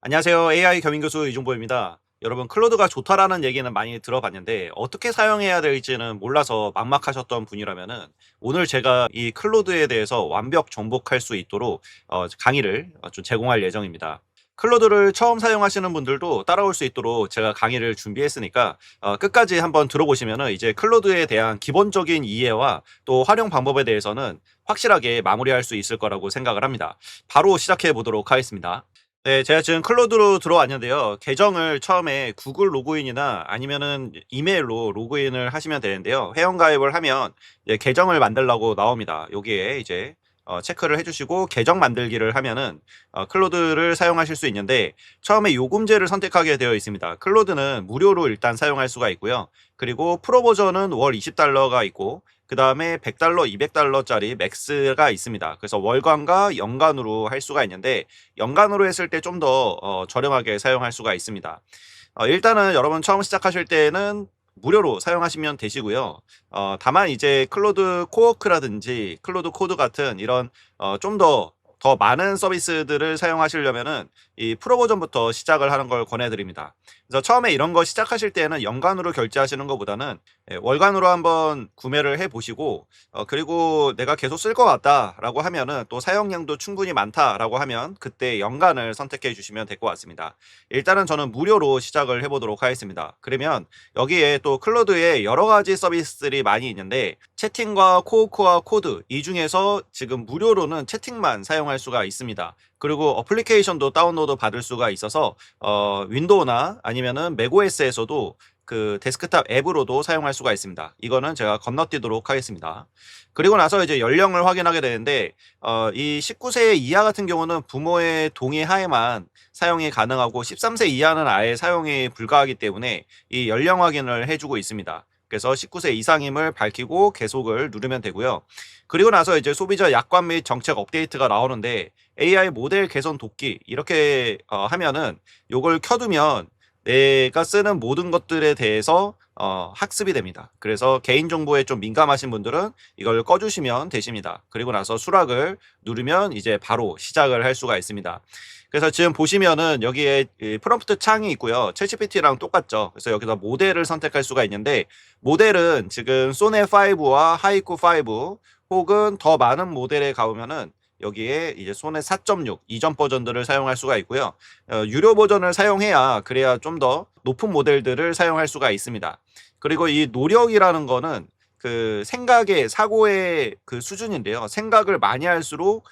안녕하세요. AI 겸임교수 이종보입니다. 여러분, 클로드가 좋다라는 얘기는 많이 들어봤는데 어떻게 사용해야 될지는 몰라서 막막하셨던 분이라면은 오늘 제가 이 클로드에 대해서 완벽 정복할 수 있도록 강의를 좀 제공할 예정입니다. 클로드를 처음 사용하시는 분들도 따라올 수 있도록 제가 강의를 준비했으니까 끝까지 한번 들어보시면은 이제 클로드에 대한 기본적인 이해와 또 활용 방법에 대해서는 확실하게 마무리할 수 있을 거라고 생각을 합니다. 바로 시작해 보도록 하겠습니다. 네, 제가 지금 클로드로 들어왔는데요. 계정을 처음에 구글 로그인이나 아니면은 이메일로 로그인을 하시면 되는데요. 회원 가입을 하면 이제 계정을 만들라고 나옵니다. 여기에 이제 체크를 해주시고 계정 만들기를 하면은 클로드를 사용하실 수 있는데 처음에 요금제를 선택하게 되어 있습니다. 클로드는 무료로 일단 사용할 수가 있고요. 그리고 프로 버전은 월 $20가 있고 그 다음에 $100, $200짜리 맥스가 있습니다. 그래서 월간과 연간으로 할 수가 있는데 연간으로 했을 때 좀 더 저렴하게 사용할 수가 있습니다. 일단은 여러분 처음 시작하실 때는 무료로 사용하시면 되시고요. 다만 이제 클로드 코워크라든지 클로드 코드 같은 이런 좀 더 많은 서비스들을 사용하시려면은 이 프로 버전부터 시작을 하는 걸 권해드립니다. 그래서 처음에 이런 거 시작하실 때는 연간으로 결제하시는 것보다는 월간으로 한번 구매를 해 보시고 그리고 내가 계속 쓸 것 같다라고 하면은 또 사용량도 충분히 많다라고 하면 그때 연간을 선택해 주시면 될 것 같습니다. 일단은 저는 무료로 시작을 해 보도록 하겠습니다. 그러면 여기에 또 클로드에 여러 가지 서비스들이 많이 있는데 채팅과 코어크와 코드 이 중에서 지금 무료로는 채팅만 사용할 수가 있습니다. 그리고 어플리케이션도 다운로드 받을 수가 있어서 윈도우나 아니면은 맥OS에서도 그 데스크탑 앱으로도 사용할 수가 있습니다. 이거는 제가 건너뛰도록 하겠습니다. 그리고 나서 이제 연령을 확인하게 되는데 이 19세 이하 같은 경우는 부모의 동의 하에만 사용이 가능하고 13세 이하는 아예 사용이 불가하기 때문에 이 연령 확인을 해주고 있습니다. 그래서 19세 이상임을 밝히고 계속을 누르면 되고요. 그리고 나서 이제 소비자 약관 및 정책 업데이트가 나오는데 AI 모델 개선 돕기 이렇게 하면은 요걸 켜두면 내가 쓰는 모든 것들에 대해서 학습이 됩니다. 그래서 개인정보에 좀 민감하신 분들은 이걸 꺼주시면 되십니다. 그리고 나서 수락을 누르면 이제 바로 시작을 할 수가 있습니다. 그래서 지금 보시면은 여기에 이 프롬프트 창이 있고요. 챗GPT랑 똑같죠. 그래서 여기서 모델을 선택할 수가 있는데 모델은 지금 소네 5와 하이쿠 5 혹은 더 많은 모델에 가보면은 여기에 이제 소네 4.6 이전 버전들을 사용할 수가 있고요. 유료 버전을 사용해야 그래야 좀 더 높은 모델들을 사용할 수가 있습니다. 그리고 이 노력이라는 거는 그 생각의 사고의 그 수준인데요. 생각을 많이 할수록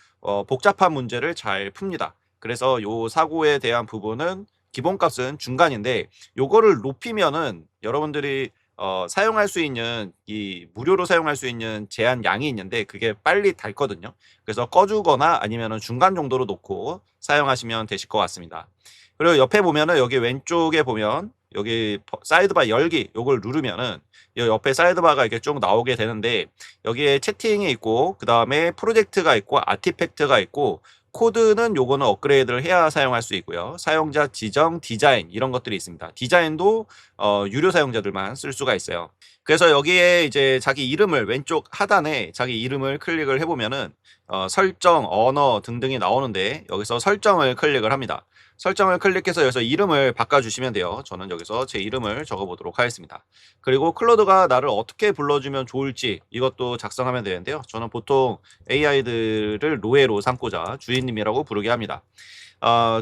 복잡한 문제를 잘 풉니다. 그래서 요 사고에 대한 부분은 기본값은 중간인데 요거를 높이면은 여러분들이 사용할 수 있는 이 무료로 사용할 수 있는 제한 양이 있는데 그게 빨리 닳거든요. 그래서 꺼주거나 아니면은 중간 정도로 놓고 사용하시면 되실 것 같습니다. 그리고 옆에 보면은 여기 왼쪽에 보면 여기 사이드바 열기 요걸 누르면은 이 옆에 사이드바가 이렇게 쭉 나오게 되는데 여기에 채팅이 있고 그 다음에 프로젝트가 있고 아티팩트가 있고 코드는 요거는 업그레이드를 해야 사용할 수 있고요. 사용자 지정, 디자인 이런 것들이 있습니다. 디자인도 유료 사용자들만 쓸 수가 있어요. 그래서 여기에 이제 자기 이름을 왼쪽 하단에 자기 이름을 클릭을 해보면은 설정, 언어 등등이 나오는데 여기서 설정을 클릭을 합니다. 설정을 클릭해서 여기서 이름을 바꿔주시면 돼요. 저는 여기서 제 이름을 적어보도록 하겠습니다. 그리고 클로드가 나를 어떻게 불러주면 좋을지 이것도 작성하면 되는데요. 저는 보통 AI들을 노예로 삼고자 주인님이라고 부르게 합니다.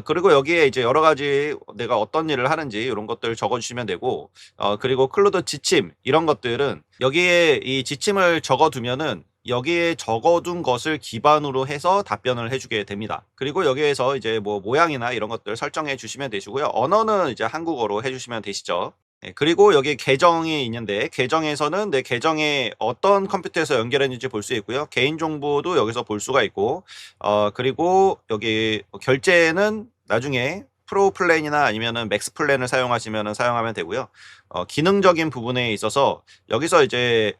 그리고 여기에 이제 여러 가지 내가 어떤 일을 하는지 이런 것들 적어주시면 되고, 그리고 클로드 지침 이런 것들은 여기에 이 지침을 적어두면은 여기에 적어둔 것을 기반으로 해서 답변을 해주게 됩니다. 그리고 여기에서 이제 뭐 모양이나 이런 것들 설정해 주시면 되시고요. 언어는 이제 한국어로 해주시면 되시죠. 네, 그리고 여기 계정이 있는데 계정에서는 내 계정에 어떤 컴퓨터에서 연결했는지 볼 수 있고요. 개인정보도 여기서 볼 수가 있고 그리고 여기 결제는 나중에 프로 플랜이나 아니면은 맥스 플랜을 사용하시면은 사용하면 되고요. 기능적인 부분에 있어서 여기서 이제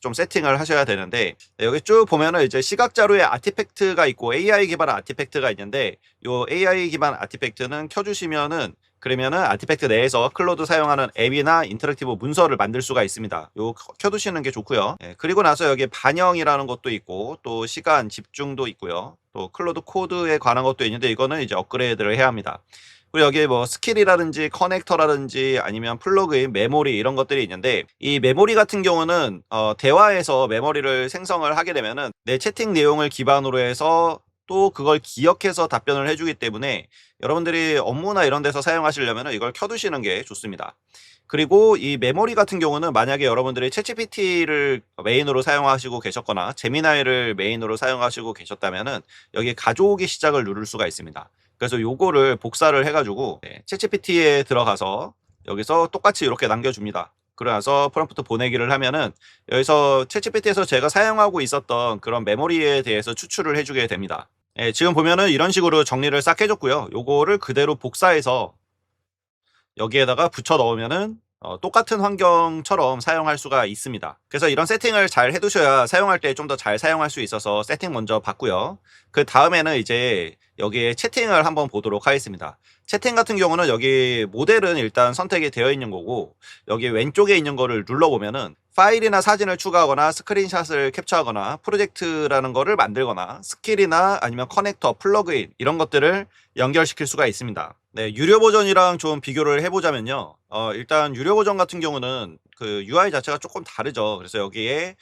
좀 세팅을 하셔야 되는데 여기 쭉 보면은 이제 시각 자료에 아티팩트가 있고 AI 기반 아티팩트가 있는데 요 AI 기반 아티팩트는 켜주시면은 그러면은 아티팩트 내에서 클로드 사용하는 앱이나 인터랙티브 문서를 만들 수가 있습니다. 요 켜두시는 게 좋고요. 예, 그리고 나서 여기 반영이라는 것도 있고 또 시간 집중도 있고요. 또 클로드 코드에 관한 것도 있는데 이거는 이제 업그레이드를 해야 합니다. 그리고 여기에 뭐 스킬이라든지 커넥터라든지 아니면 플러그인, 메모리 이런 것들이 있는데, 이 메모리 같은 경우는 대화에서 메모리를 생성을 하게 되면은 내 채팅 내용을 기반으로 해서 또 그걸 기억해서 답변을 해주기 때문에 여러분들이 업무나 이런 데서 사용하시려면 이걸 켜두시는 게 좋습니다. 그리고 이 메모리 같은 경우는 만약에 여러분들이 챗GPT를 메인으로 사용하시고 계셨거나 제미나이를 메인으로 사용하시고 계셨다면은 여기 가져오기 시작을 누를 수가 있습니다. 그래서 요거를 복사를 해가지고 챗GPT에 들어가서 여기서 똑같이 이렇게 남겨줍니다. 그러나서 프롬프트 보내기를 하면은 여기서 챗GPT에서 제가 사용하고 있었던 그런 메모리에 대해서 추출을 해주게 됩니다. 지금 보면은 이런 식으로 정리를 싹 해줬고요. 요거를 그대로 복사해서 여기에다가 붙여 넣으면은 똑같은 환경처럼 사용할 수가 있습니다. 그래서 이런 세팅을 잘 해두셔야 사용할 때 좀 더 잘 사용할 수 있어서 세팅 먼저 봤고요. 그 다음에는 이제 여기에 채팅을 한번 보도록 하겠습니다. 채팅 같은 경우는 여기 모델은 일단 선택이 되어 있는 거고, 여기 왼쪽에 있는 거를 눌러보면은 파일이나 사진을 추가하거나 스크린샷을 캡처하거나 프로젝트라는 거를 만들거나 스킬이나 아니면 커넥터, 플러그인 이런 것들을 연결시킬 수가 있습니다. 네, 유료 버전이랑 좀 비교를 해보자면요. 일단 유료 버전 같은 경우는 그 UI 자체가 조금 다르죠. 그래서 여기에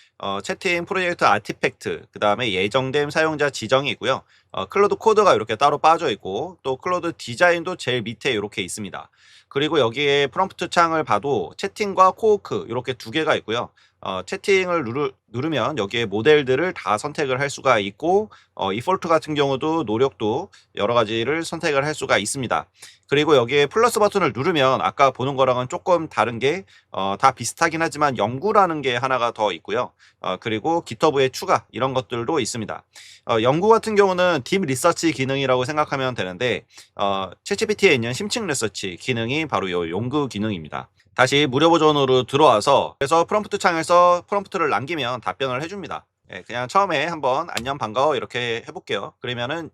채팅 프로젝트 아티팩트, 그 다음에 예정된 사용자 지정이 있고요. 클로드 코드가 이렇게 따로 빠져 있고, 또 클로드 디자인도 제일 밑에 이렇게 있습니다. 그리고 여기에 프롬프트 창을 봐도 채팅과 코워크 이렇게 두 개가 있고요. 채팅을 누르면 여기에 모델들을 다 선택을 할 수가 있고, 이폴트 같은 경우도 노력도 여러 가지를 선택을 할 수가 있습니다. 그리고 여기에 플러스 버튼을 누르면 아까 보는 거랑은 조금 다른 게 다 비슷하긴 하지만 연구라는 게 하나가 더 있고요. 그리고 깃허브의 추가 이런 것들도 있습니다. 연구 같은 경우는 딥 리서치 기능이라고 생각하면 되는데, 챗GPT에 있는 심층 리서치 기능이 바로 이 연구 기능입니다. 다시 무료 버전으로 들어와서 그래서 프롬프트 창에서 프롬프트를 남기면 답변을 해줍니다. 그냥 처음에 한번 안녕 반가워 이렇게 해볼게요. 그러면은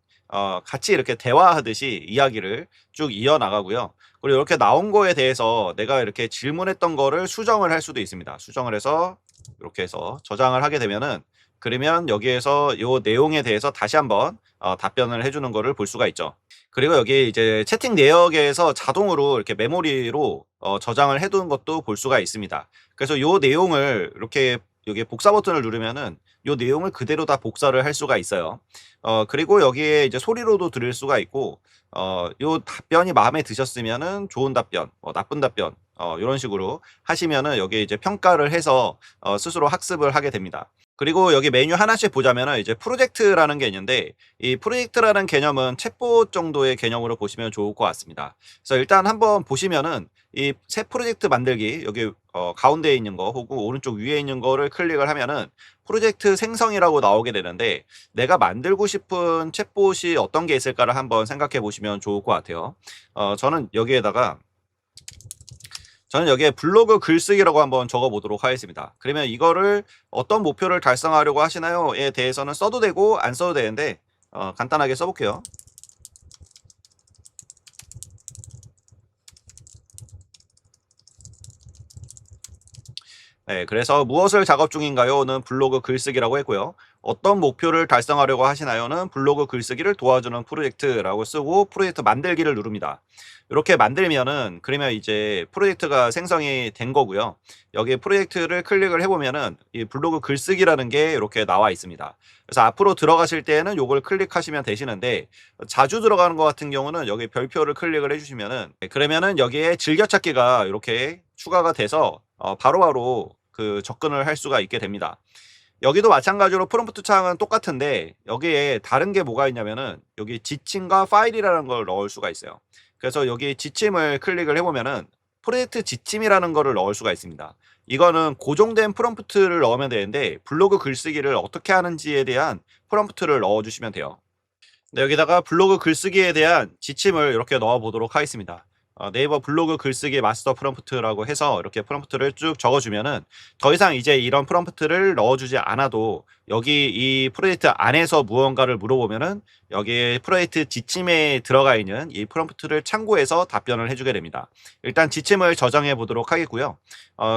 같이 이렇게 대화하듯이 이야기를 쭉 이어나가고요. 그리고 이렇게 나온 거에 대해서 내가 이렇게 질문했던 거를 수정을 할 수도 있습니다. 수정을 해서 이렇게 해서 저장을 하게 되면은, 그러면 여기에서 이 내용에 대해서 다시 한번 답변을 해주는 거를 볼 수가 있죠. 그리고 여기 이제 채팅 내역에서 자동으로 이렇게 메모리로 저장을 해두는 것도 볼 수가 있습니다. 그래서 이 내용을 이렇게 여기 복사 버튼을 누르면은 이 내용을 그대로 다 복사를 할 수가 있어요. 그리고 여기에 이제 소리로도 들을 수가 있고, 요 답변이 마음에 드셨으면은 좋은 답변, 나쁜 답변, 이런 식으로 하시면은 여기 이제 평가를 해서 스스로 학습을 하게 됩니다. 그리고 여기 메뉴 하나씩 보자면은 이제 프로젝트라는 게 있는데, 이 프로젝트라는 개념은 챗봇 정도의 개념으로 보시면 좋을 것 같습니다. 그래서 일단 한번 보시면은 이 새 프로젝트 만들기 여기 가운데에 있는 거 혹은 오른쪽 위에 있는 거를 클릭을 하면은 프로젝트 생성이라고 나오게 되는데, 내가 만들고 싶은 챗봇이 어떤 게 있을까를 한번 생각해 보시면 좋을 것 같아요. 저는 여기에 블로그 글쓰기라고 한번 적어 보도록 하겠습니다. 그러면 이거를 어떤 목표를 달성하려고 하시나요?에 대해서는 써도 되고 안 써도 되는데, 간단하게 써볼게요. 네, 그래서 무엇을 작업 중인가요?는 블로그 글쓰기라고 했고요. 어떤 목표를 달성하려고 하시나요?는 블로그 글쓰기를 도와주는 프로젝트라고 쓰고 프로젝트 만들기를 누릅니다. 이렇게 만들면은 그러면 이제 프로젝트가 생성이 된 거고요. 여기 프로젝트를 클릭을 해보면은 이 블로그 글쓰기라는 게 이렇게 나와 있습니다. 그래서 앞으로 들어가실 때는 이걸 클릭하시면 되시는데, 자주 들어가는 것 같은 경우는 여기 별표를 클릭을 해주시면은 그러면은 여기에 즐겨찾기가 이렇게 추가가 돼서 바로바로 그 접근을 할 수가 있게 됩니다. 여기도 마찬가지로 프롬프트 창은 똑같은데 여기에 다른 게 뭐가 있냐면은 여기 지침과 파일이라는 걸 넣을 수가 있어요. 그래서 여기 지침을 클릭을 해보면은 프로젝트 지침이라는 거를 넣을 수가 있습니다. 이거는 고정된 프롬프트를 넣으면 되는데 블로그 글쓰기를 어떻게 하는지에 대한 프롬프트를 넣어주시면 돼요. 네, 여기다가 블로그 글쓰기에 대한 지침을 이렇게 넣어 보도록 하겠습니다. 네이버 블로그 글쓰기 마스터 프롬프트라고 해서 이렇게 프롬프트를 쭉 적어주면은 더 이상 이제 이런 프롬프트를 넣어주지 않아도 여기 이 프로젝트 안에서 무언가를 물어보면은 여기 프로젝트 지침에 들어가 있는 이 프롬프트를 참고해서 답변을 해주게 됩니다. 일단 지침을 저장해 보도록 하겠고요.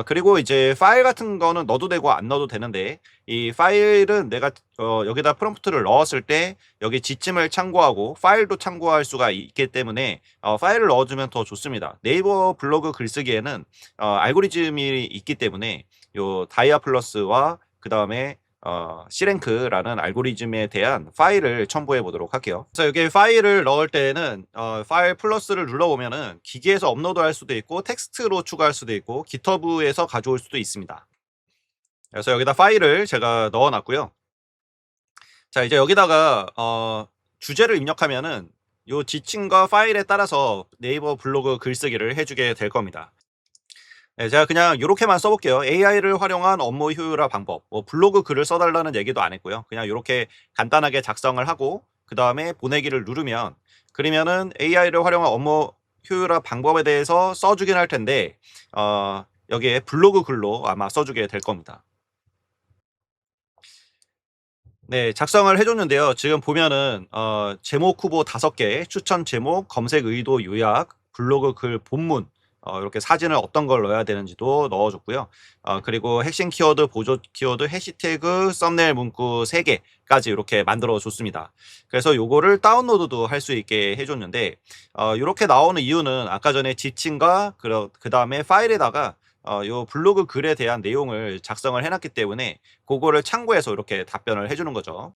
그리고 이제 파일 같은 거는 넣어도 되고 안 넣어도 되는데, 이 파일은 내가 여기다 프롬프트를 넣었을 때 여기 지침을 참고하고 파일도 참고할 수가 있기 때문에 파일을 넣어주면 더 좋습니다. 네이버 블로그 글쓰기에는 알고리즘이 있기 때문에 요 다이아 플러스와 그 다음에 C랭크라는 알고리즘에 대한 파일을 첨부해 보도록 할게요. 그래서 여기 파일을 넣을 때는 파일 플러스를 눌러보면은 기기에서 업로드할 수도 있고 텍스트로 추가할 수도 있고 깃허브에서 가져올 수도 있습니다. 그래서 여기다 파일을 제가 넣어놨고요. 자, 이제 여기다가 주제를 입력하면은 요 지침과 파일에 따라서 네이버 블로그 글쓰기를 해주게 될 겁니다. 네, 제가 그냥 요렇게만 써볼게요. AI를 활용한 업무 효율화 방법. 뭐 블로그 글을 써달라는 얘기도 안 했고요. 그냥 요렇게 간단하게 작성을 하고 그 다음에 보내기를 누르면 그러면은 AI를 활용한 업무 효율화 방법에 대해서 써주긴 할 텐데 여기에 블로그 글로 아마 써주게 될 겁니다. 네, 작성을 해줬는데요. 지금 보면은 제목 후보 5개, 추천 제목, 검색 의도 요약, 블로그 글 본문, 이렇게 사진을 어떤 걸 넣어야 되는지도 넣어줬고요. 그리고 핵심 키워드, 보조 키워드, 해시태그, 썸네일 문구 3개까지 이렇게 만들어 줬습니다. 그래서 요거를 다운로드도 할 수 있게 해줬는데 이렇게 나오는 이유는 아까 전에 지침과 그 다음에 파일에다가 요 블로그 글에 대한 내용을 작성을 해놨기 때문에 그거를 참고해서 이렇게 답변을 해주는 거죠.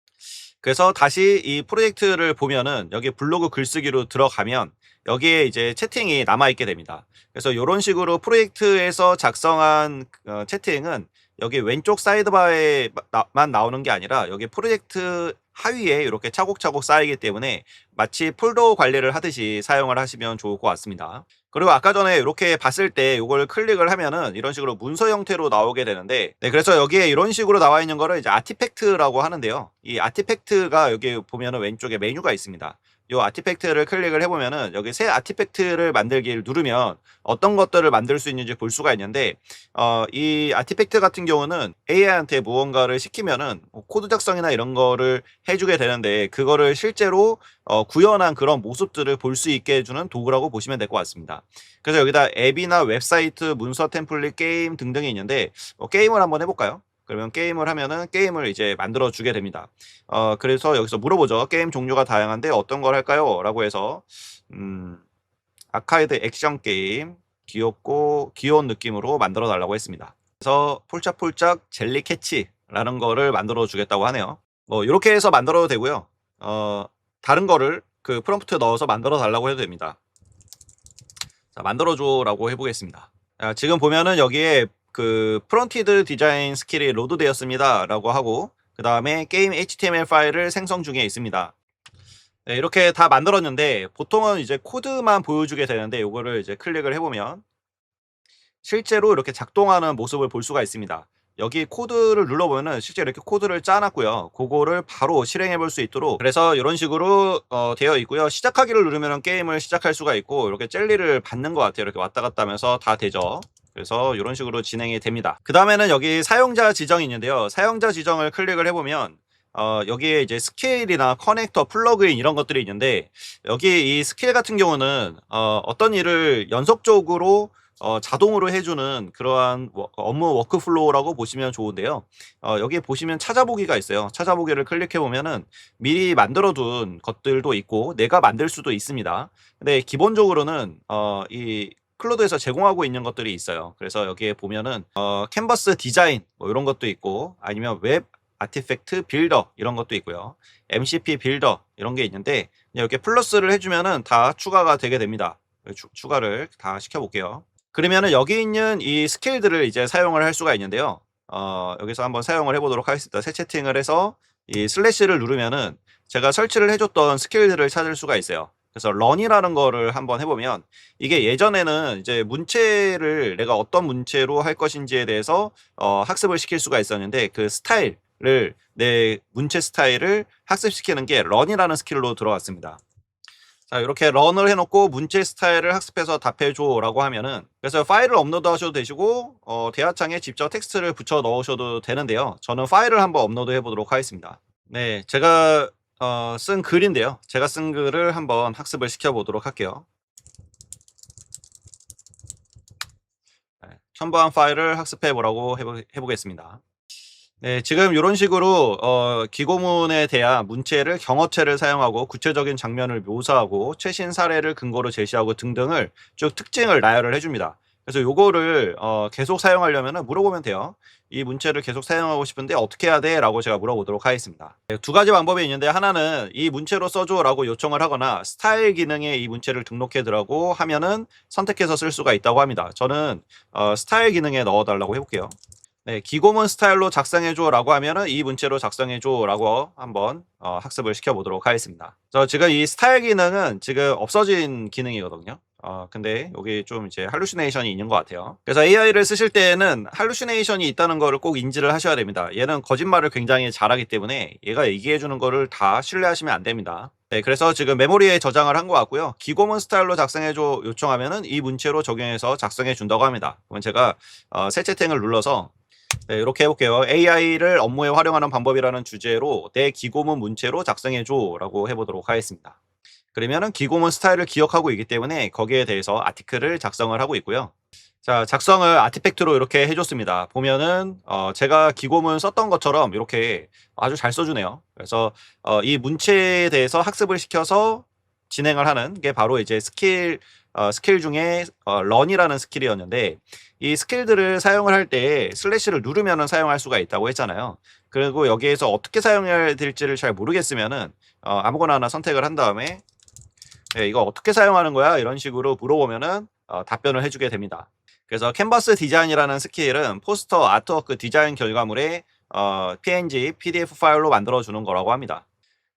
그래서 다시 이 프로젝트를 보면은 여기 블로그 글쓰기로 들어가면 여기에 이제 채팅이 남아있게 됩니다. 그래서 이런 식으로 프로젝트에서 작성한 채팅은 여기 왼쪽 사이드바에만 나오는 게 아니라 여기 프로젝트 하위에 이렇게 차곡차곡 쌓이기 때문에 마치 폴더 관리를 하듯이 사용을 하시면 좋을 것 같습니다. 그리고 아까 전에 이렇게 봤을 때 이걸 클릭을 하면은 이런 식으로 문서 형태로 나오게 되는데 네, 그래서 여기에 이런 식으로 나와 있는 거를 이제 아티팩트라고 하는데요. 이 아티팩트가 여기 보면은 왼쪽에 메뉴가 있습니다. 이 아티팩트를 클릭을 해보면은 여기 새 아티팩트를 만들기를 누르면 어떤 것들을 만들 수 있는지 볼 수가 있는데 이 아티팩트 같은 경우는 AI한테 무언가를 시키면은 코드 작성이나 이런 거를 해주게 되는데 그거를 실제로 구현한 그런 모습들을 볼 수 있게 해주는 도구라고 보시면 될 것 같습니다. 그래서 여기다 앱이나 웹사이트, 문서 템플릿, 게임 등등이 있는데 게임을 한번 해볼까요? 그러면 게임을 하면은 게임을 이제 만들어 주게 됩니다. 그래서 여기서 물어보죠. 게임 종류가 다양한데 어떤 걸 할까요? 라고 해서 아카이드 액션 게임 귀엽고 귀여운 느낌으로 만들어 달라고 했습니다. 그래서 폴짝폴짝 젤리 캐치라는 거를 만들어 주겠다고 하네요. 뭐 이렇게 해서 만들어도 되고요. 다른 거를 그 프롬프트 넣어서 만들어 달라고 해도 됩니다. 자, 만들어줘라고 해보겠습니다. 지금 보면은 여기에 그 프론티드 디자인 스킬이 로드되었습니다 라고 하고 그 다음에 게임 HTML 파일을 생성 중에 있습니다. 네, 이렇게 다 만들었는데 보통은 이제 코드만 보여주게 되는데 이거를 이제 클릭을 해보면 실제로 이렇게 작동하는 모습을 볼 수가 있습니다. 여기 코드를 눌러보면은 실제 이렇게 코드를 짜놨고요. 그거를 바로 실행해 볼 수 있도록 그래서 이런 식으로 되어 있고요. 시작하기를 누르면 게임을 시작할 수가 있고 이렇게 젤리를 받는 것 같아요. 이렇게 왔다 갔다 하면서 다 되죠. 그래서 이런 식으로 진행이 됩니다. 그 다음에는 여기 사용자 지정이 있는데요. 사용자 지정을 클릭을 해보면 여기에 이제 스케일이나 커넥터, 플러그인 이런 것들이 있는데 여기 이 스케일 같은 경우는 어떤 일을 연속적으로 자동으로 해주는 그러한 업무 워크플로우라고 보시면 좋은데요. 여기 보시면 찾아보기가 있어요. 찾아보기를 클릭해 보면은 미리 만들어둔 것들도 있고 내가 만들 수도 있습니다. 근데 기본적으로는 이 클로드에서 제공하고 있는 것들이 있어요. 그래서 여기에 보면은 캔버스 디자인 뭐 이런 것도 있고 아니면 웹 아티팩트 빌더 이런 것도 있고요. MCP 빌더 이런 게 있는데 이렇게 플러스를 해주면은 다 추가가 되게 됩니다. 추가를 다 시켜볼게요. 그러면은 여기 있는 이 스킬들을 이제 사용을 할 수가 있는데요. 여기서 한번 사용을 해보도록 하겠습니다. 새 채팅을 해서 이 슬래시를 누르면은 제가 설치를 해줬던 스킬들을 찾을 수가 있어요. 그래서 런이라는 거를 한번 해보면 이게 예전에는 이제 문체를 내가 어떤 문체로 할 것인지에 대해서 학습을 시킬 수가 있었는데 그 스타일을 내 문체 스타일을 학습시키는 게 런이라는 스킬로 들어왔습니다. 자, 이렇게 런을 해놓고 문제 스타일을 학습해서 답해줘라고 하면은 그래서 파일을 업로드 하셔도 되시고 대화창에 직접 텍스트를 붙여 넣으셔도 되는데요. 저는 파일을 한번 업로드 해보도록 하겠습니다. 네, 제가 쓴 글인데요. 제가 쓴 글을 한번 학습을 시켜보도록 할게요. 네, 첨부한 파일을 학습해보라고 해보겠습니다. 네, 지금 이런 식으로 기고문에 대한 문체를 경어체를 사용하고 구체적인 장면을 묘사하고 최신 사례를 근거로 제시하고 등등을 쭉 특징을 나열을 해 줍니다. 그래서 요거를 계속 사용하려면은 물어보면 돼요. "이 문체를 계속 사용하고 싶은데 어떻게 해야 돼?"라고 제가 물어보도록 하겠습니다. 네, 두 가지 방법이 있는데, 하나는 "이 문체로 써 줘."라고 요청을 하거나 스타일 기능에 이 문체를 등록해 두라고 하면은 선택해서 쓸 수가 있다고 합니다. 저는 스타일 기능에 넣어 달라고 해 볼게요. 네, "기고문 스타일로 작성해 줘."라고 하면은 "이 문체로 작성해 줘."라고 한번 학습을 시켜 보도록 하겠습니다. 지금 이 스타일 기능은 지금 없어진 기능이거든요. 근데 여기 좀 이제 할루시네이션이 있는 것 같아요. 그래서 AI를 쓰실 때에는 할루시네이션이 있다는 거를 꼭 인지를 하셔야 됩니다. 얘는 거짓말을 굉장히 잘하기 때문에 얘가 얘기해 주는 거를 다 신뢰하시면 안 됩니다. 네, 그래서 지금 메모리에 저장을 한 것 같고요. "기고문 스타일로 작성해 줘." 요청하면은 이 문체로 적용해서 작성해 준다고 합니다. 그러면 제가 새 채팅을 눌러서, 네, 이렇게 해볼게요. "AI를 업무에 활용하는 방법이라는 주제로 내 기고문 문체로 작성해줘라고 해보도록 하겠습니다. 그러면은 기고문 스타일을 기억하고 있기 때문에 거기에 대해서 아티클을 작성을 하고 있고요. 자, 작성을 아티팩트로 이렇게 해줬습니다. 보면은 제가 기고문 썼던 것처럼 이렇게 아주 잘 써주네요. 그래서 이 문체에 대해서 학습을 시켜서 진행을 하는 게 바로 이제 스킬 중에 런이라는 스킬이었는데, 이 스킬들을 사용을 할 때 슬래시를 누르면은 사용할 수가 있다고 했잖아요. 그리고 여기에서 어떻게 사용해야 될지를 잘 모르겠으면은 아무거나 하나 선택을 한 다음에 "예, 이거 어떻게 사용하는 거야?" 이런 식으로 물어보면은 답변을 해 주게 됩니다. 그래서 캔버스 디자인이라는 스킬은 포스터, 아트워크 디자인 결과물에 PNG, PDF 파일로 만들어 주는 거라고 합니다.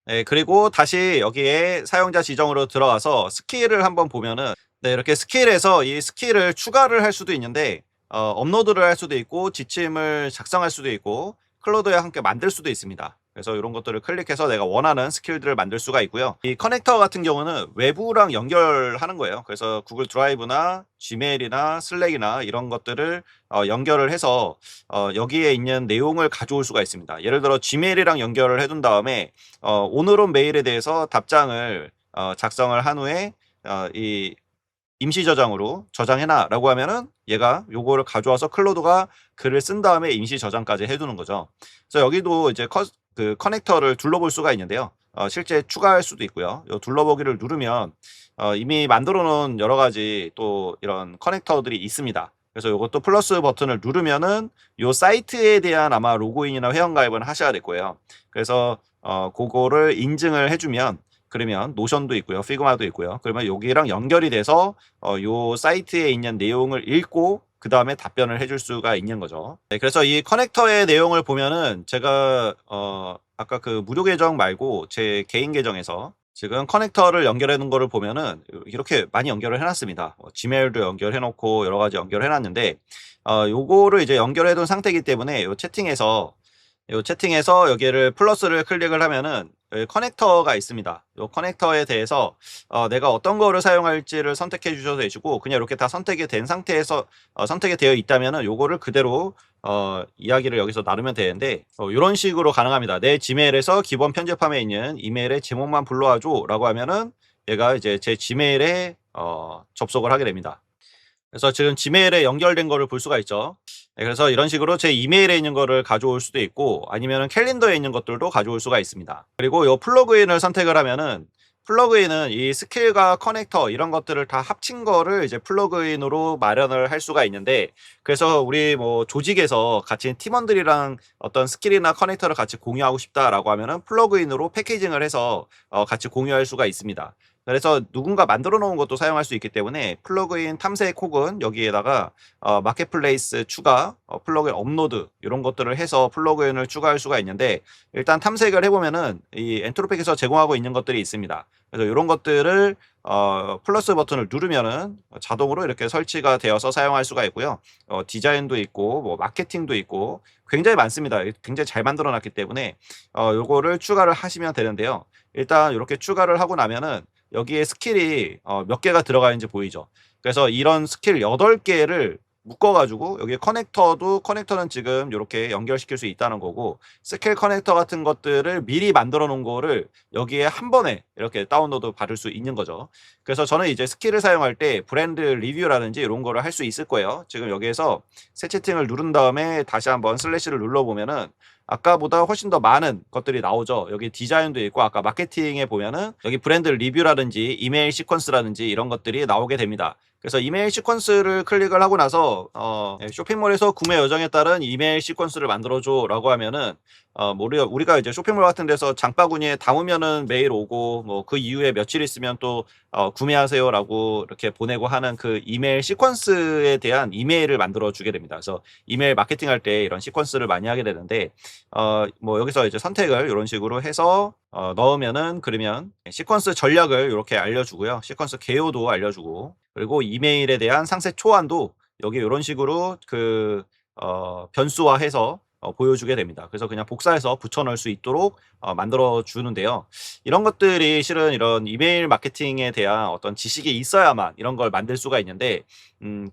네, 그리고 다시 여기에 사용자 지정으로 들어가서 스킬을 한번 보면은, 네, 이렇게 스킬에서 이 스킬을 추가를 할 수도 있는데 업로드를 할 수도 있고 지침을 작성할 수도 있고 클로드에 함께 만들 수도 있습니다. 그래서 이런 것들을 클릭해서 내가 원하는 스킬들을 만들 수가 있고요. 이 커넥터 같은 경우는 외부랑 연결하는 거예요. 그래서 구글 드라이브나 지메일이나 슬랙이나 이런 것들을 연결을 해서 여기에 있는 내용을 가져올 수가 있습니다. 예를 들어 지메일이랑 연결을 해둔 다음에 오늘 온 메일에 대해서 답장을 작성을 한 후에 이 임시 저장으로 "저장해놔."라고 하면은 얘가 요거를 가져와서 클로드가 글을 쓴 다음에 임시 저장까지 해 두는 거죠. 그래서 여기도 이제 커넥터를 둘러볼 수가 있는데요. 실제 추가할 수도 있고요. 요 둘러보기를 누르면 이미 만들어 놓은 여러 가지 또 이런 커넥터들이 있습니다. 그래서 요것도 플러스 버튼을 누르면은 요 사이트에 대한 아마 로그인이나 회원가입은 하셔야 될 거예요. 그래서 고거를 인증을 해 주면, 그러면 노션도 있고요. 피그마도 있고요. 그러면 여기랑 연결이 돼서 요 사이트에 있는 내용을 읽고 그다음에 답변을 해줄 수가 있는 거죠. 네, 그래서 이 커넥터의 내용을 보면은 제가 아까 그 무료 계정 말고 제 개인 계정에서 지금 커넥터를 연결해 놓은 거를 보면은 이렇게 많이 연결을 해 놨습니다. 지메일도 연결해 놓고 여러 가지 연결해 놨는데 요거를 이제 연결해 둔 상태이기 때문에 요 채팅에서 여기를 플러스를 클릭을 하면은 여기 커넥터가 있습니다. 요 커넥터에 대해서 내가 어떤 거를 사용할지를 선택해 주셔도 되시고, 그냥 이렇게 다 선택이 된 상태에서 선택이 되어 있다면은 요거를 그대로 이야기를 여기서 나누면 되는데, 요런 식으로 가능합니다. "내 지메일에서 기본 편집함에 있는 이메일의 제목만 불러와 줘."라고 하면은 얘가 이제 제 지메일에 접속을 하게 됩니다. 그래서 지금 지메일에 연결된 거를 볼 수가 있죠. 네, 그래서 이런 식으로 제 이메일에 있는 거를 가져올 수도 있고 아니면은 캘린더에 있는 것들도 가져올 수가 있습니다. 그리고 요 플러그인을 선택을 하면은, 플러그인은 이 스킬과 커넥터 이런 것들을 다 합친 거를 이제 플러그인으로 마련을 할 수가 있는데, 그래서 우리 뭐 조직에서 같이 팀원들이랑 어떤 스킬이나 커넥터를 같이 공유하고 싶다라고 하면은 플러그인으로 패키징을 해서 같이 공유할 수가 있습니다. 그래서 누군가 만들어 놓은 것도 사용할 수 있기 때문에 플러그인 탐색 혹은 여기에다가 마켓플레이스 추가, 플러그인 업로드 이런 것들을 해서 플러그인을 추가할 수가 있는데, 일단 탐색을 해 보면은 이 엔트로픽에서 제공하고 있는 것들이 있습니다. 그래서 요런 것들을 플러스 버튼을 누르면은 자동으로 이렇게 설치가 되어서 사용할 수가 있고요. 디자인도 있고 뭐 마케팅도 있고 굉장히 많습니다. 굉장히 잘 만들어 놨기 때문에 요거를 추가를 하시면 되는데요. 일단 요렇게 추가를 하고 나면은 여기에 스킬이 몇 개가 들어가 있는지 보이죠. 그래서 이런 스킬 8개를 묶어가지고 여기 커넥터는 지금 이렇게 연결시킬 수 있다는 거고, 스킬 커넥터 같은 것들을 미리 만들어 놓은 거를 여기에 한 번에 이렇게 다운로드 받을 수 있는 거죠. 그래서 저는 이제 스킬을 사용할 때 브랜드 리뷰라든지 이런 거를 할 수 있을 거예요. 지금 여기에서 새 채팅을 누른 다음에 다시 한번 슬래시를 눌러보면은 아까보다 훨씬 더 많은 것들이 나오죠. 여기 디자인도 있고, 아까 마케팅에 보면은 여기 브랜드 리뷰라든지 이메일 시퀀스라든지 이런 것들이 나오게 됩니다. 그래서 이메일 시퀀스를 클릭을 하고 나서 쇼핑몰에서 구매 여정에 따른 이메일 시퀀스를 만들어줘 라고 하면은 뭐 우리가 이제 쇼핑몰 같은 데서 장바구니에 담으면은 메일 오고, 뭐 그 이후에 며칠 있으면 또 구매하세요 라고 이렇게 보내고 하는 그 이메일 시퀀스에 대한 이메일을 만들어 주게 됩니다. 그래서 이메일 마케팅 할 때 이런 시퀀스를 많이 하게 되는데, 뭐 여기서 이제 선택을 이런 식으로 해서 넣으면은, 그러면 시퀀스 전략을 이렇게 알려주고요. 시퀀스 개요도 알려주고, 그리고 이메일에 대한 상세 초안도 여기 이런 식으로 변수화해서 보여주게 됩니다. 그래서 그냥 복사해서 붙여넣을 수 있도록 만들어 주는데요. 이런 것들이 실은 이런 이메일 마케팅에 대한 어떤 지식이 있어야만 이런 걸 만들 수가 있는데,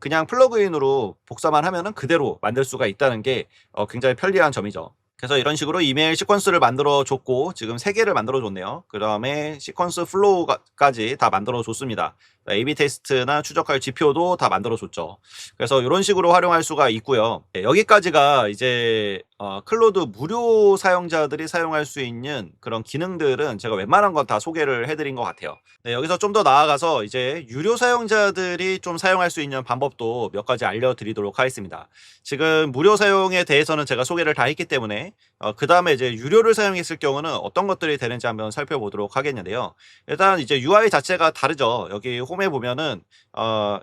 그냥 플러그인으로 복사만 하면은 그대로 만들 수가 있다는 게 굉장히 편리한 점이죠. 그래서 이런 식으로 이메일 시퀀스를 만들어 줬고, 지금 3개를 만들어 줬네요. 그 다음에 시퀀스 플로우까지 다 만들어 줬습니다. AB 테스트나 추적할 지표도 다 만들어 줬죠. 그래서 이런 식으로 활용할 수가 있고요. 네, 여기까지가 이제 클로드 무료 사용자들이 사용할 수 있는 그런 기능들은 제가 웬만한 건 다 소개를 해드린 것 같아요. 네, 여기서 좀 더 나아가서 이제 유료 사용자들이 좀 사용할 수 있는 방법도 몇 가지 알려드리도록 하겠습니다. 지금 무료 사용에 대해서는 제가 소개를 다 했기 때문에 그 다음에 이제 유료를 사용했을 경우는 어떤 것들이 되는지 한번 살펴보도록 하겠는데요. 일단 이제 UI 자체가 다르죠. 여기 홈에 보면은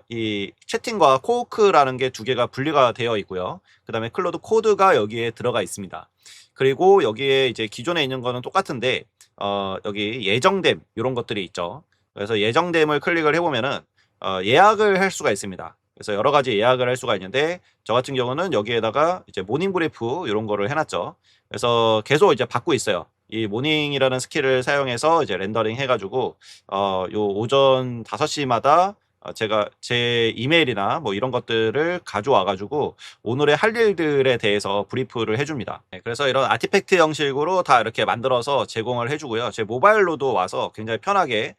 이 채팅과 코워크라는 게 두 개가 분리가 되어 있고요. 그 다음에 클로드 코드가 여기에 들어가 있습니다. 그리고 여기에 이제 기존에 있는 거는 똑같은데 여기 예정됨 이런 것들이 있죠. 그래서 예정됨을 클릭을 해보면은 예약을 할 수가 있습니다. 그래서 여러 가지 예약을 할 수가 있는데, 저 같은 경우는 여기에다가 이제 모닝 브리프 이런 거를 해놨죠. 그래서 계속 이제 받고 있어요. 이 모닝이라는 스킬을 사용해서 이제 렌더링 해가지고 요 오전 5시마다 제가 제 이메일이나 뭐 이런 것들을 가져와 가지고 오늘의 할 일들에 대해서 브리프를 해줍니다. 네, 그래서 이런 아티팩트 형식으로 다 이렇게 만들어서 제공을 해주고요. 제 모바일로도 와서 굉장히 편하게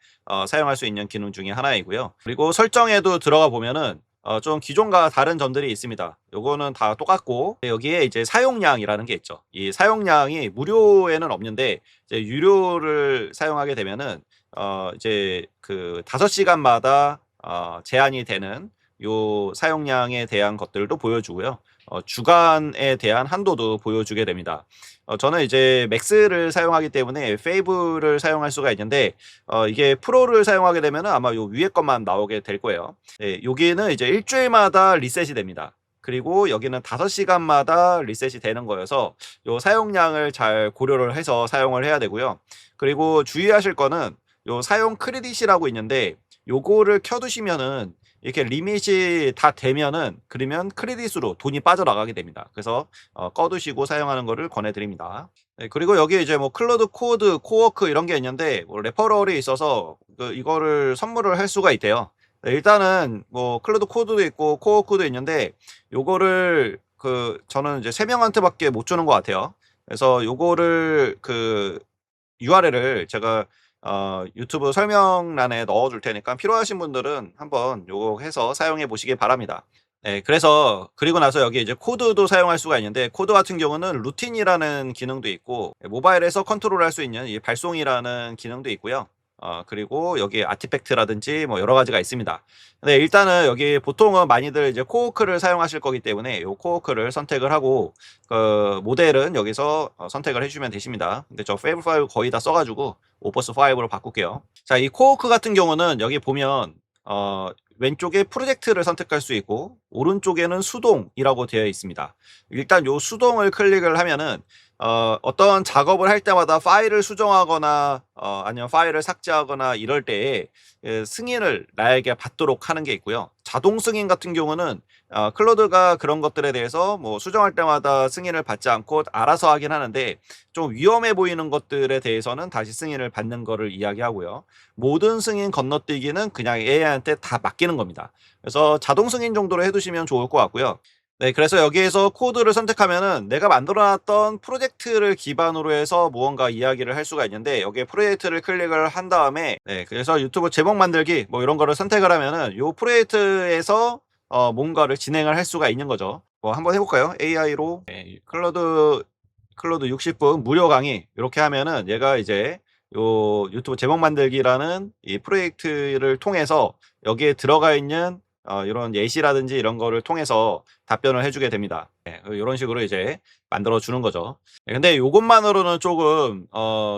사용할 수 있는 기능 중에 하나이고요. 그리고 설정에도 들어가 보면은 좀 기존과 다른 점들이 있습니다. 요거는 다 똑같고, 여기에 이제 사용량이라는 게 있죠. 이 사용량이 무료에는 없는데, 이제 유료를 사용하게 되면은 이제 그 5시간마다 제한이 되는 요 사용량에 대한 것들도 보여주고요. 주간에 대한 한도도 보여주게 됩니다. 저는 이제 맥스를 사용하기 때문에 페이브를 사용할 수가 있는데, 이게 프로를 사용하게 되면 아마 요 위에 것만 나오게 될 거예요. 네, 여기는 이제 일주일마다 리셋이 됩니다. 그리고 여기는 5시간마다 리셋이 되는 거여서 요 사용량을 잘 고려를 해서 사용을 해야 되고요. 그리고 주의하실 거는 요 사용 크레딧이라고 있는데, 요거를 켜두시면은 이렇게 리밋이 다 되면은, 그러면 크레딧으로 돈이 빠져나가게 됩니다. 그래서 꺼두시고 사용하는 거를 권해드립니다. 네, 그리고 여기 이제 뭐 클로드 코드, 코워크 이런 게 있는데, 뭐 레퍼럴이 있어서 이거를 선물을 할 수가 있대요. 네, 일단은 뭐 클로드 코드도 있고 코워크도 있는데, 요거를 저는 이제 3명한테밖에 못 주는 것 같아요. 그래서 요거를 URL을 제가 유튜브 설명란에 넣어줄 테니까 필요하신 분들은 한번 요거 해서 사용해 보시기 바랍니다. 네, 그래서 그리고 나서 여기 이제 코드도 사용할 수가 있는데, 코드 같은 경우는 루틴이라는 기능도 있고, 모바일에서 컨트롤할 수 있는 이 발송이라는 기능도 있고요. 그리고 여기 아티팩트라든지 뭐 여러 가지가 있습니다. 근데 일단은 여기 보통은 많이들 이제 코워크를 사용하실 거기 때문에 요 코워크를 선택을 하고, 그 모델은 여기서 선택을 해주면 되십니다. 근데 저 페이블 파일 거의 다 써가지고 오퍼스 5로 바꿀게요. 자, 이 코워크 같은 경우는 여기 보면 왼쪽에 프로젝트를 선택할 수 있고, 오른쪽에는 수동이라고 되어 있습니다. 일단 요 수동을 클릭을 하면은 어떤 작업을 할 때마다 파일을 수정하거나 아니면 파일을 삭제하거나 이럴 때에 승인을 나에게 받도록 하는 게 있고요. 자동 승인 같은 경우는 클로드가 그런 것들에 대해서 뭐 수정할 때마다 승인을 받지 않고 알아서 하긴 하는데, 좀 위험해 보이는 것들에 대해서는 다시 승인을 받는 거를 이야기하고요. 모든 승인 건너뛰기는 그냥 AI한테 다 맡겨 바뀌는 겁니다. 그래서 자동 승인 정도로 해두시면 좋을 것 같고요. 네, 그래서 여기에서 코드를 선택하면은 내가 만들어놨던 프로젝트를 기반으로 해서 무언가 이야기를 할 수가 있는데, 여기에 프로젝트를 클릭을 한 다음에, 네, 그래서 유튜브 제목 만들기 뭐 이런 거를 선택을 하면은 요 프로젝트에서 뭔가를 진행을 할 수가 있는 거죠. 뭐 한번 해볼까요? AI로 클로드 60분 무료 강의 이렇게 하면은 얘가 이제 요 유튜브 제목 만들기라는 이 프로젝트를 통해서 여기에 들어가 있는 이런 예시라든지 이런 거를 통해서 답변을 해주게 됩니다. 네, 이런 식으로 이제 만들어 주는 거죠. 네, 근데 이것만으로는 조금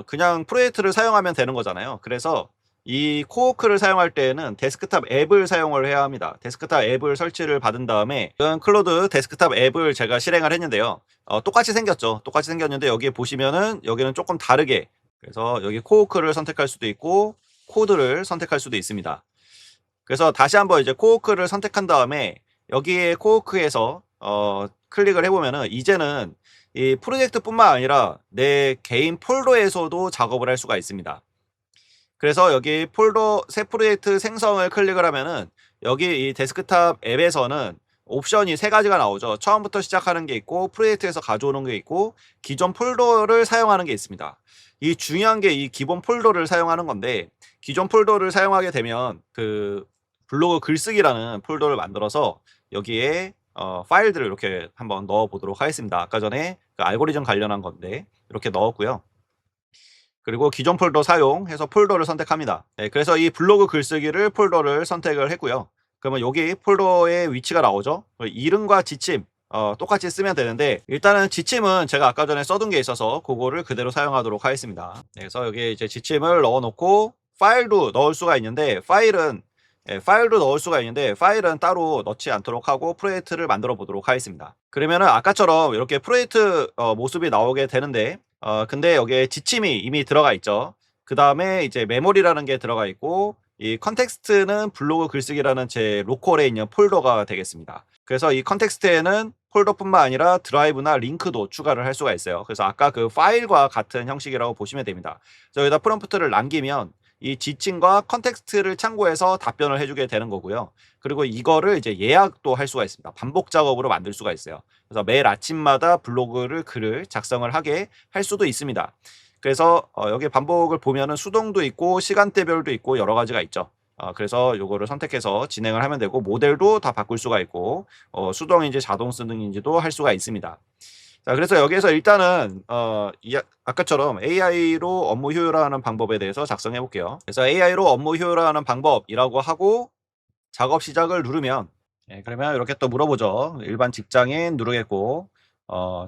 그냥 프로젝트를 사용하면 되는 거잖아요. 그래서 이 코워크를 사용할 때에는 데스크탑 앱을 사용을 해야 합니다. 데스크탑 앱을 설치를 받은 다음에 클로드 데스크탑 앱을 제가 실행을 했는데요. 똑같이 생겼죠. 똑같이 생겼는데 여기에 보시면은 여기는 조금 다르게, 그래서 여기 코워크를 선택할 수도 있고 코드를 선택할 수도 있습니다. 그래서 다시 한번 이제 코워크를 선택한 다음에 여기에 코워크에서 클릭을 해보면은 이제는 이 프로젝트뿐만 아니라 내 개인 폴더에서도 작업을 할 수가 있습니다. 그래서 여기 폴더 새 프로젝트 생성을 클릭을 하면은 여기 이 데스크탑 앱에서는 옵션이 세 가지가 나오죠. 처음부터 시작하는 게 있고, 프로젝트에서 가져오는 게 있고, 기존 폴더를 사용하는 게 있습니다. 이 중요한 게 이 기본 폴더를 사용하는 건데, 기존 폴더를 사용하게 되면 그 블로그 글쓰기라는 폴더를 만들어서 여기에 파일들을 이렇게 한번 넣어 보도록 하겠습니다. 아까 전에 그 알고리즘 관련한 건데 이렇게 넣었고요. 그리고 기존 폴더 사용해서 폴더를 선택합니다. 네, 그래서 이 블로그 글쓰기를 폴더를 선택을 했고요. 그러면 여기 폴더의 위치가 나오죠. 이름과 지침 똑같이 쓰면 되는데, 일단은 지침은 제가 아까 전에 써둔 게 있어서 그거를 그대로 사용하도록 하겠습니다. 네, 그래서 여기 이제 지침을 넣어 놓고 파일도 넣을 수가 있는데, 파일도 넣을 수가 있는데 파일은 따로 넣지 않도록 하고 프로젝트를 만들어 보도록 하겠습니다. 그러면은 아까처럼 이렇게 프로젝트 모습이 나오게 되는데, 근데 여기에 지침이 이미 들어가 있죠. 그 다음에 이제 메모리라는 게 들어가 있고, 이 컨텍스트는 블로그 글쓰기라는 제 로컬에 있는 폴더가 되겠습니다. 그래서 이 컨텍스트에는 폴더뿐만 아니라 드라이브나 링크도 추가를 할 수가 있어요. 그래서 아까 그 파일과 같은 형식이라고 보시면 됩니다. 그래서 여기다 프롬프트를 남기면 이 지침과 컨텍스트를 참고해서 답변을 해주게 되는 거고요. 그리고 이거를 이제 예약도 할 수가 있습니다. 반복 작업으로 만들 수가 있어요. 그래서 매일 아침마다 글을 작성을 하게 할 수도 있습니다. 그래서 여기 반복을 보면은 수동도 있고 시간대별도 있고 여러 가지가 있죠. 그래서 요거를 선택해서 진행을 하면 되고, 모델도 다 바꿀 수가 있고 수동인지 자동 수능인지도 할 수가 있습니다. 자, 그래서 여기에서 일단은 아까처럼 AI로 업무 효율화하는 방법에 대해서 작성해 볼게요. 그래서 AI로 업무 효율화하는 방법이라고 하고 작업 시작을 누르면, 그러면 이렇게 또 물어보죠. 일반 직장인 누르겠고,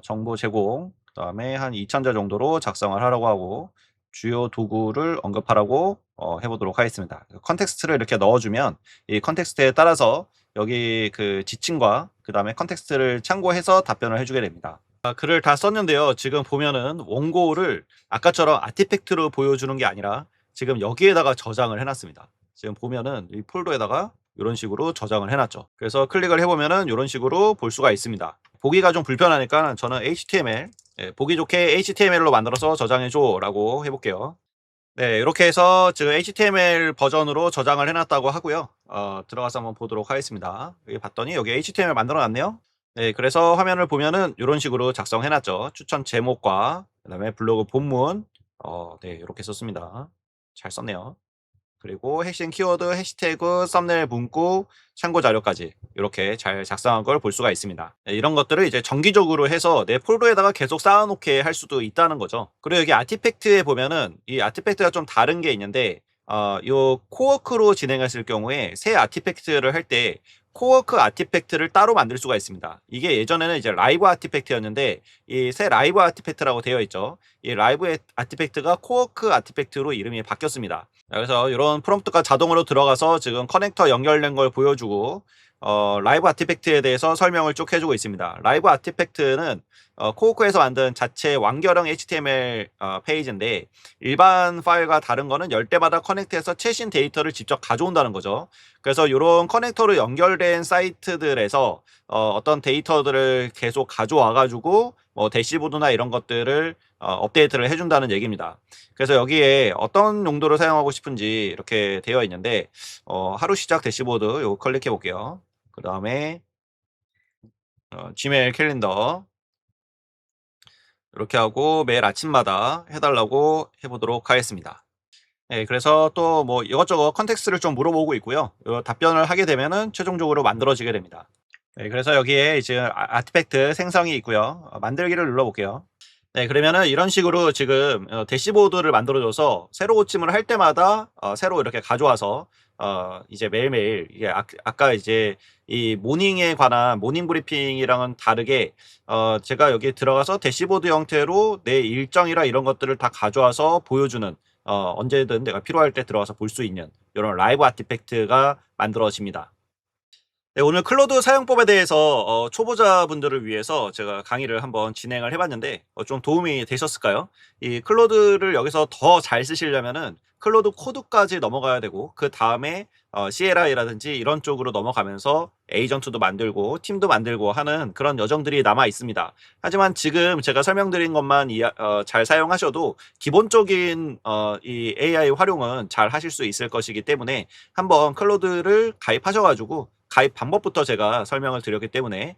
정보 제공, 그다음에 한 2,000자 정도로 작성을 하라고 하고, 주요 도구를 언급하라고 해보도록 하겠습니다. 컨텍스트를 이렇게 넣어주면 이 컨텍스트에 따라서 여기 그 지침과 그 다음에 컨텍스트를 참고해서 답변을 해주게 됩니다. 글을 다 썼는데요. 지금 보면은 원고를 아까처럼 아티팩트로 보여주는 게 아니라 지금 여기에다가 저장을 해놨습니다. 지금 보면은 이 폴더에다가 이런 식으로 저장을 해놨죠. 그래서 클릭을 해보면은 이런 식으로 볼 수가 있습니다. 보기가 좀 불편하니까 저는 HTML, 보기 좋게 HTML로 만들어서 저장해줘 라고 해볼게요. 네, 이렇게 해서 지금 HTML 버전으로 저장을 해놨다고 하고요. 들어가서 한번 보도록 하겠습니다. 여기 봤더니 여기 HTML 만들어놨네요. 네, 그래서 화면을 보면은 이런 식으로 작성해놨죠. 추천 제목과 그다음에 블로그 본문, 네, 이렇게 썼습니다. 잘 썼네요. 그리고 핵심 키워드, 해시태그, 썸네일 문구, 참고 자료까지 이렇게 잘 작성한 걸 볼 수가 있습니다. 네, 이런 것들을 이제 정기적으로 해서 내 폴더에다가 계속 쌓아놓게 할 수도 있다는 거죠. 그리고 여기 아티팩트에 보면은 이 아티팩트가 좀 다른 게 있는데, 요 코워크로 진행했을 경우에 새 아티팩트를 할 때 코워크 아티팩트를 따로 만들 수가 있습니다. 이게 예전에는 이제 라이브 아티팩트였는데 이 새 라이브 아티팩트라고 되어 있죠. 이 라이브 아티팩트가 코워크 아티팩트로 이름이 바뀌었습니다. 그래서 이런 프롬프트가 자동으로 들어가서 지금 커넥터 연결된 걸 보여주고, 라이브 아티팩트에 대해서 설명을 쭉 해주고 있습니다. 라이브 아티팩트는 코워크에서 만든 자체 완결형 HTML 페이지인데, 일반 파일과 다른 거는 열 때마다 커넥트해서 최신 데이터를 직접 가져온다는 거죠. 그래서 이런 커넥터로 연결된 사이트들에서 어떤 데이터들을 계속 가져와 가지고 뭐 대시보드나 이런 것들을 업데이트를 해준다는 얘기입니다. 그래서 여기에 어떤 용도로 사용하고 싶은지 이렇게 되어 있는데 하루 시작 대시보드 요거 클릭해 볼게요. 그 다음에 지메일 캘린더 이렇게 하고 매일 아침마다 해달라고 해보도록 하겠습니다. 네, 그래서 또 뭐 이것저것 컨텍스트를 좀 물어보고 있고요. 요 답변을 하게 되면은 최종적으로 만들어지게 됩니다. 네, 그래서 여기에 이제 아티팩트 생성이 있고요. 만들기를 눌러볼게요. 네, 그러면은 이런 식으로 지금 대시보드를 만들어줘서 새로 고침을 할 때마다 새로 이렇게 가져와서 이제 매일매일 이게 아까 이제 이 모닝에 관한 모닝 브리핑이랑은 다르게 제가 여기 들어가서 대시보드 형태로 내 일정이랑 이런 것들을 다 가져와서 보여주는 언제든 내가 필요할 때 들어가서 볼 수 있는 이런 라이브 아티팩트가 만들어집니다. 네, 오늘 클로드 사용법에 대해서 초보자분들을 위해서 제가 강의를 한번 진행을 해봤는데 좀 도움이 되셨을까요? 이 클로드를 여기서 더 잘 쓰시려면은 클로드 코드까지 넘어가야 되고 그 다음에 CLI라든지 이런 쪽으로 넘어가면서 에이전트도 만들고 팀도 만들고 하는 그런 여정들이 남아 있습니다. 하지만 지금 제가 설명드린 것만 잘 사용하셔도 기본적인 이 AI 활용은 잘 하실 수 있을 것이기 때문에 한번 클로드를 가입하셔가지고 가입 방법부터 제가 설명을 드렸기 때문에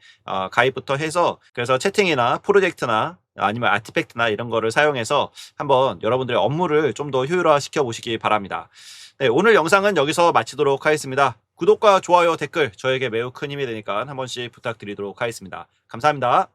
가입부터 해서 그래서 채팅이나 프로젝트나 아니면 아티팩트나 이런 거를 사용해서 한번 여러분들의 업무를 좀 더 효율화시켜 보시기 바랍니다. 네, 오늘 영상은 여기서 마치도록 하겠습니다. 구독과 좋아요, 댓글 저에게 매우 큰 힘이 되니까 한 번씩 부탁드리도록 하겠습니다. 감사합니다.